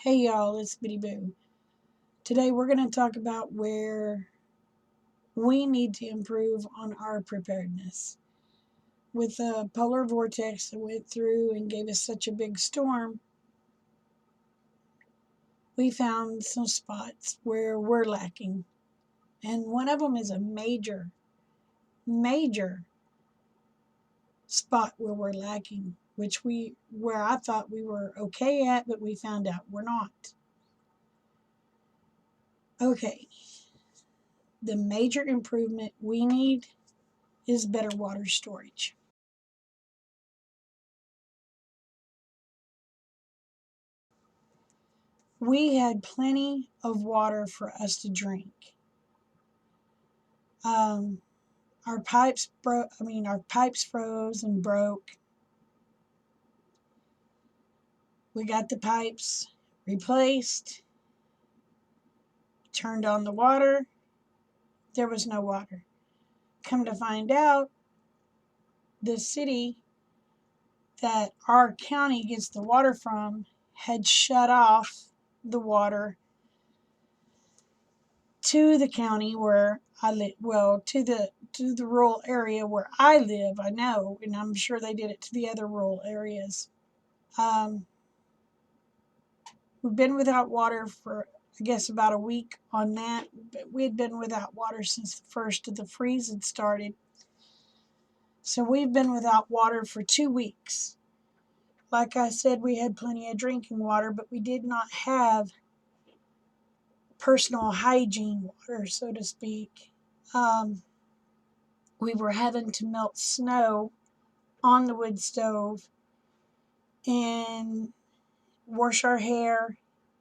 Hey y'all, it's Bitty Boo. Today we're going to talk about where we need to improve on our preparedness. With the Polar Vortex that went through and gave us such a big storm, we found some spots where we're lacking. And one of them is a major spot where we're lacking, where I thought we were okay at, but we found out we're not. Okay, the major improvement we need is better water storage. We had plenty of water for us to drink. Um, our pipes broke. Our pipes froze and broke. We got the pipes replaced. Turned on the water. There was no water. Come to find out, the city that our county gets the water from had shut off the water to the county where I live. Well, to the rural area where I live. I know, and I'm sure they did it to the other rural areas. Um, we've been without water for, I guess, about a week on that. But we had been without water since the first of the freeze had started. So we've been without water for 2 weeks. Like I said, we had plenty of drinking water, but we did not have personal hygiene water, so to speak. Um, we were having to melt snow on the wood stove and wash our hair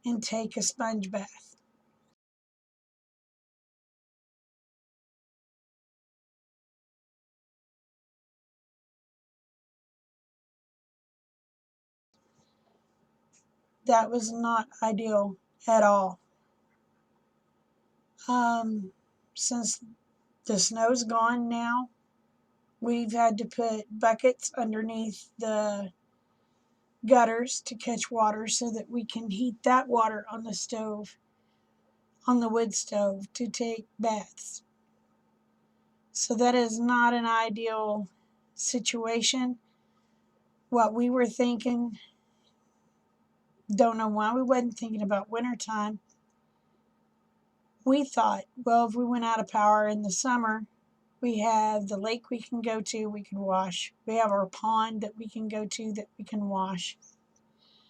and take a sponge bath. That was not ideal at all. Um, since the snow's gone now, we've had to put buckets underneath the gutters to catch water so that we can heat that water on the stove, on the wood stove, to take baths. So that is not an ideal situation. What we were thinking, don't know why we wasn't thinking about wintertime. We thought, well, if we went out of power in the summer, we have the lake we can go to, we can wash. We have our pond that we can go to that we can wash.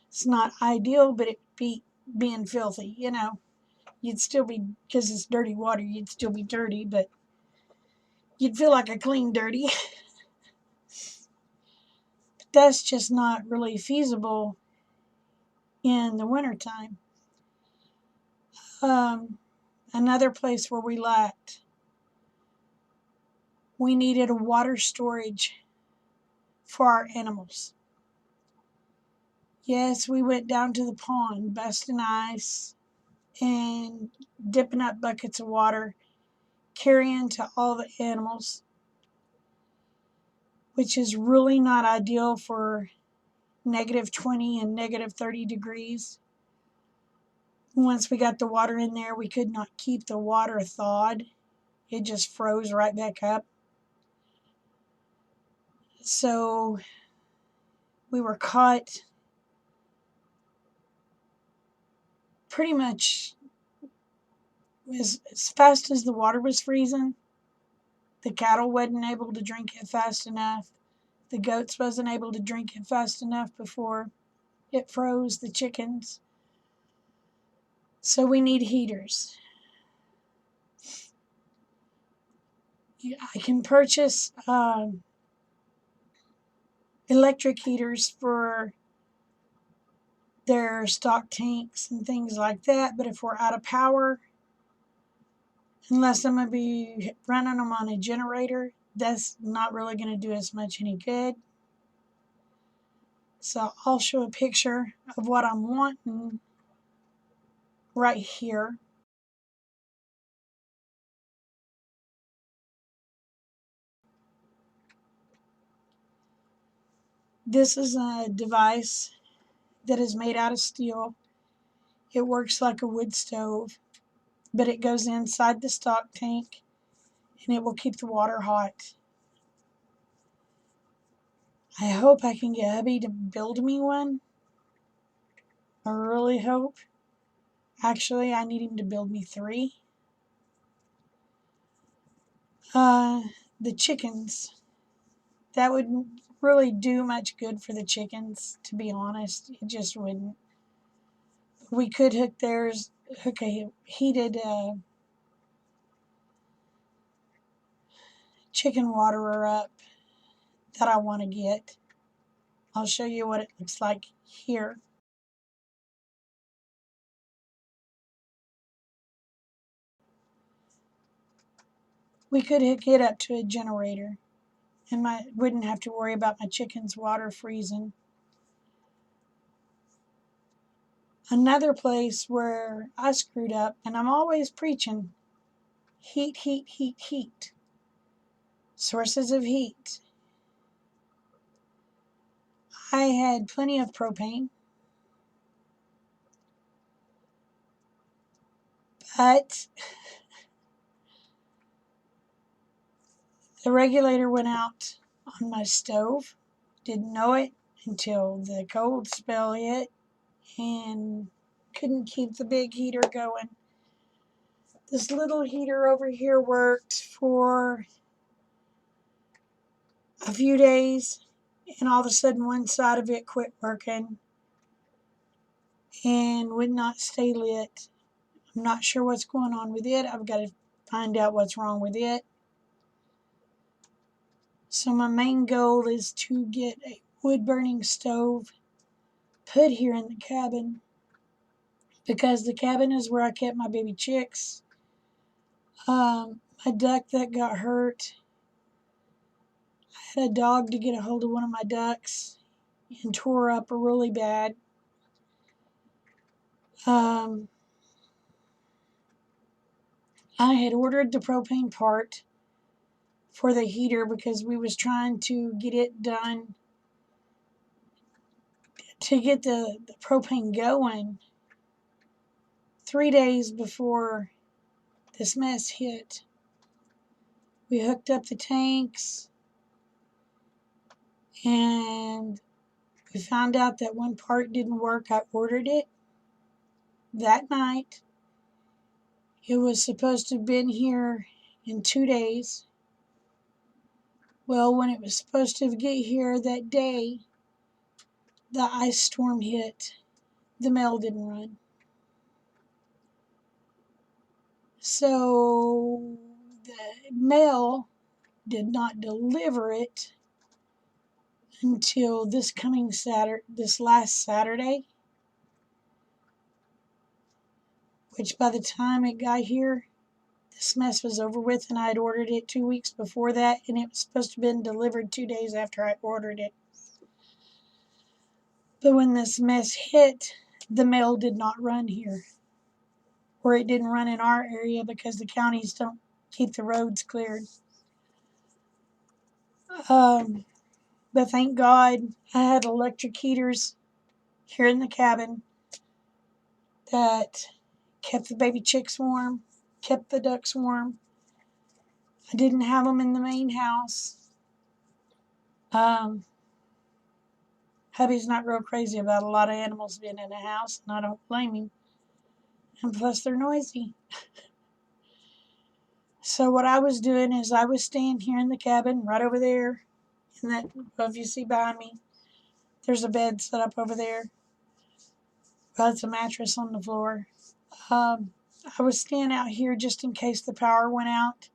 It's not ideal, but it beat being filthy, you know. You'd still be, because it's dirty water, you'd still be dirty, but you'd feel like a clean dirty. But that's just not really feasible in the wintertime. Um, Another place where we lacked, we needed a water storage for our animals. Yes, we went down to the pond, busting ice and dipping up buckets of water, carrying to all the animals, which is really not ideal for -20 and -30 degrees. Once we got the water in there, we could not keep the water thawed. It just froze right back up. So we were caught pretty much as fast as the water was freezing. The cattle wasn't able to drink it fast enough. The goats wasn't able to drink it fast enough before it froze. The chickens. So we need heaters. I can purchase electric heaters for their stock tanks and things like that. But if we're out of power, unless I'm going to be running them on a generator, that's not really going to do us much any good. So I'll show a picture of what I'm wanting right here. This is a device that is made out of steel. It works like a wood stove, but it goes inside the stock tank and it will keep the water hot. I hope I can get hubby to build me one. I really hope. Actually, I need him to build me 3. The chickens. That wouldn't really do much good for the chickens, to be honest. It just wouldn't. We could hook a heated chicken waterer up that I want to get. I'll show you what it looks like here. We could hook it up to a generator and wouldn't have to worry about my chickens' water freezing. Another place where I screwed up, and I'm always preaching, heat, heat, heat, heat. Sources of heat. I had plenty of propane, but the regulator went out on my stove. Didn't know it until the cold spell hit and couldn't keep the big heater going. This little heater over here worked for a few days, and all of a sudden one side of it quit working and would not stay lit. I'm not sure what's going on with it. I've got to find out what's wrong with it. So my main goal is to get a wood burning stove put here in the cabin, because the cabin is where I kept my baby chicks. My duck that got hurt, I had a dog to get a hold of one of my ducks and tore up really bad. I had ordered the propane part for the heater because we was trying to get it done to get the propane going 3 days before this mess hit. We hooked up the tanks and we found out that one part didn't work. I ordered it that night. It was supposed to have been here in 2 days. Well, when it was supposed to get here that day, the ice storm hit. The mail didn't run. So the mail did not deliver it until this last Saturday, which by the time it got here, this mess was over with, and I had ordered it 2 weeks before that, and it was supposed to have been delivered 2 days after I ordered it. But when this mess hit, the mail did not run here, or it didn't run in our area because the counties don't keep the roads cleared. But thank God I had electric heaters here in the cabin that kept the baby chicks warm, kept the ducks warm. I didn't have them in the main house. Hubby's not real crazy about a lot of animals being in the house, and I don't blame him. And plus, they're noisy. So what I was doing is I was staying here in the cabin, right over there, and that, if you see behind me, there's a bed set up over there. Well, it's a mattress on the floor. I was staying out here just in case the power went out,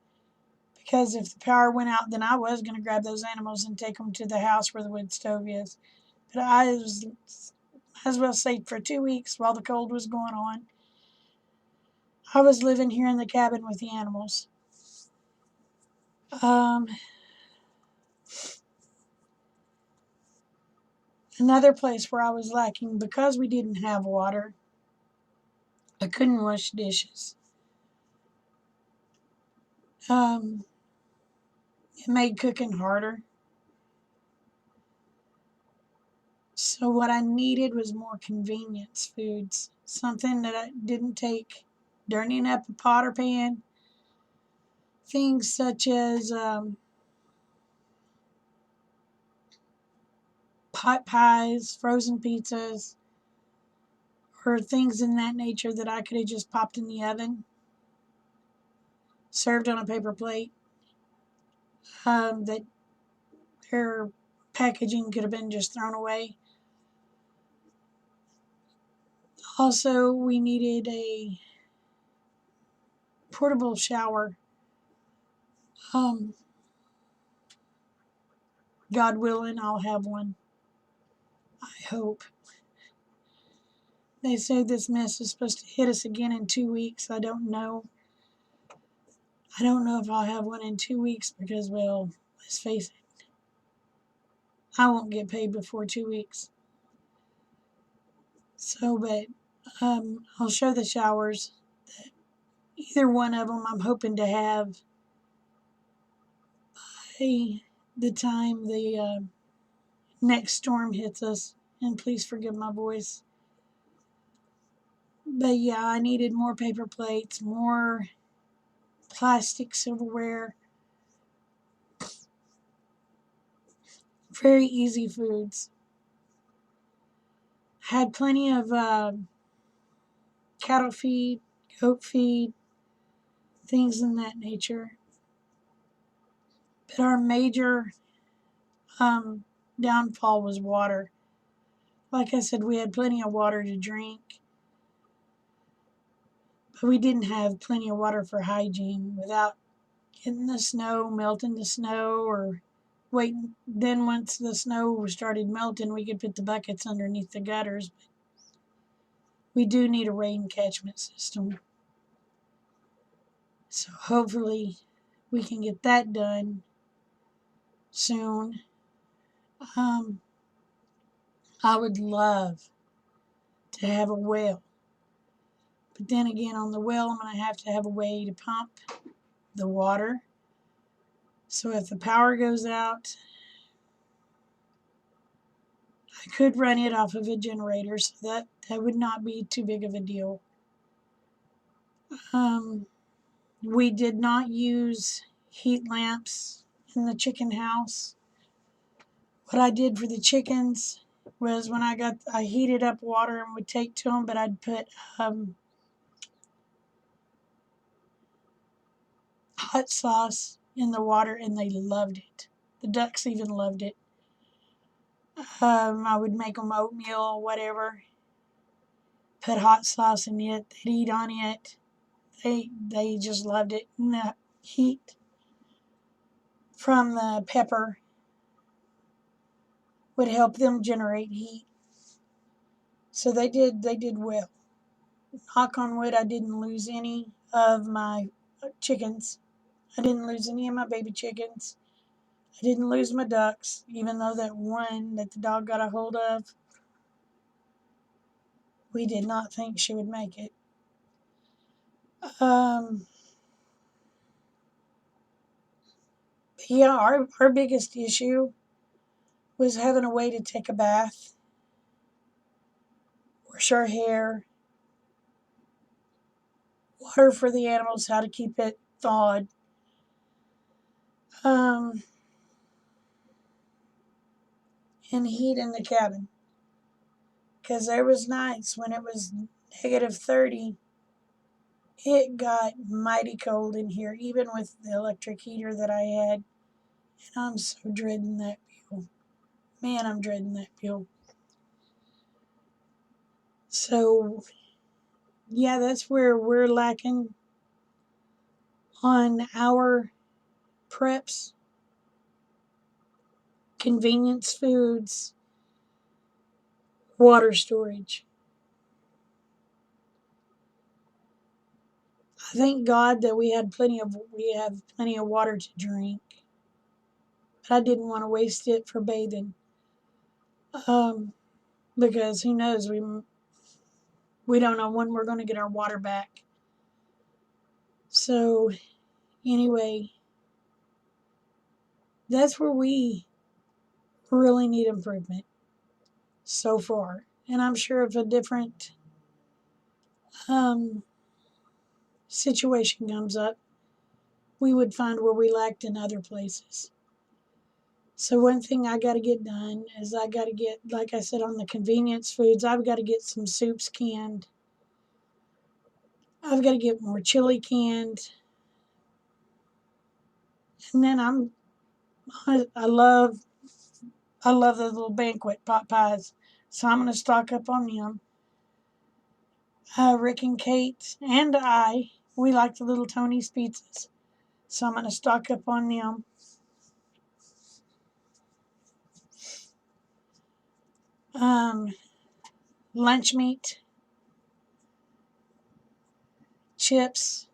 because if the power went out, then I was going to grab those animals and take them to the house where the wood stove is. But I was might as well stay for 2 weeks while the cold was going on. I was living here in the cabin with the animals. Another place where I was lacking, because we didn't have water, I couldn't wash dishes. It made cooking harder. So what I needed was more convenience foods, something that I didn't take dirtying up a pot or pan. Things such as pot pies, frozen pizzas, or things in that nature that I could have just popped in the oven, served on a paper plate, that their packaging could have been just thrown away. Also, we needed a portable shower. Um, God willing, I'll have one. I hope. They say this mess is supposed to hit us again in 2 weeks. I don't know. I don't know if I'll have one in 2 weeks because, well, let's face it, I won't get paid before 2 weeks. So, but I'll show the showers. Either one of them I'm hoping to have by the time the next storm hits us. And please forgive my voice. But yeah, I needed more paper plates, more plastic silverware, very easy foods. Had plenty of cattle feed, goat feed, things in that nature. But our major um, downfall was water. Like I said, we had plenty of water to drink, but we didn't have plenty of water for hygiene without getting the snow, melting the snow, or waiting. Then once the snow started melting, we could put the buckets underneath the gutters. But we do need a rain catchment system. So hopefully we can get that done soon. Um, I would love to have a well. But then again, on the well, I'm going to have a way to pump the water. So if the power goes out, I could run it off of a generator, so that would not be too big of a deal. We did not use heat lamps in the chicken house. What I did for the chickens was when I heated up water and would take to them, but I'd put hot sauce in the water and they loved it. The ducks even loved it. I would make them oatmeal or whatever, put hot sauce in it, they'd eat on it. They just loved it. And the heat from the pepper would help them generate heat. So they did well. Knock on wood, I didn't lose any of my chickens. I didn't lose any of my baby chickens. I didn't lose my ducks, even though that one that the dog got a hold of, we did not think she would make it. Um, yeah, our biggest issue was having a way to take a bath, wash our hair, water for the animals, how to keep it thawed. Um, and heat in the cabin. Because there was nights when it was -30. It got mighty cold in here, even with the electric heater that I had. And I'm so dreading that bill. Man, I'm dreading that bill. So, yeah, that's where we're lacking on our preps, convenience foods, water storage. I thank God that we have plenty of water to drink, but I didn't want to waste it for bathing. Um, because who knows, we don't know when we're going to get our water back. So anyway, that's where we really need improvement. so far. And I'm sure if a different um, situation comes up, we would find where we lacked in other places. So one thing I got to get done is I got to get, like I said, on the convenience foods, I've got to get some soups canned. I've got to get more chili canned. And then I love the little banquet pot pies. So I'm going to stock up on them. Rick and Kate and we like the little Tony's pizzas. So I'm going to stock up on them. Um, Lunch meat, chips,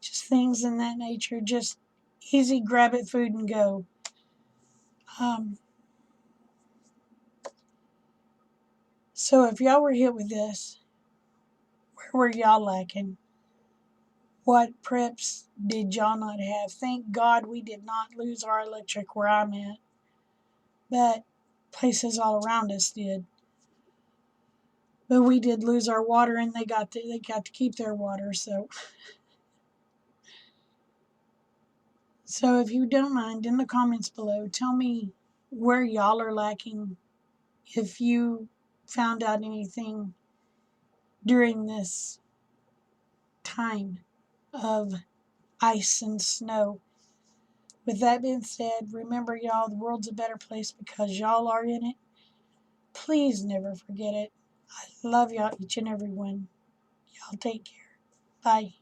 just things in that nature. Just easy, grab it food and go. Um, so if y'all were hit with this, where were y'all lacking? What preps did y'all not have? Thank God we did not lose our electric where I'm at, but places all around us did. But we did lose our water, and they got to keep their water. So if you don't mind, in the comments below, tell me where y'all are lacking. If you found out anything during this time of ice and snow. With that being said, remember y'all, the world's a better place because y'all are in it. Please never forget it. I love y'all, each and every one. Y'all take care. Bye.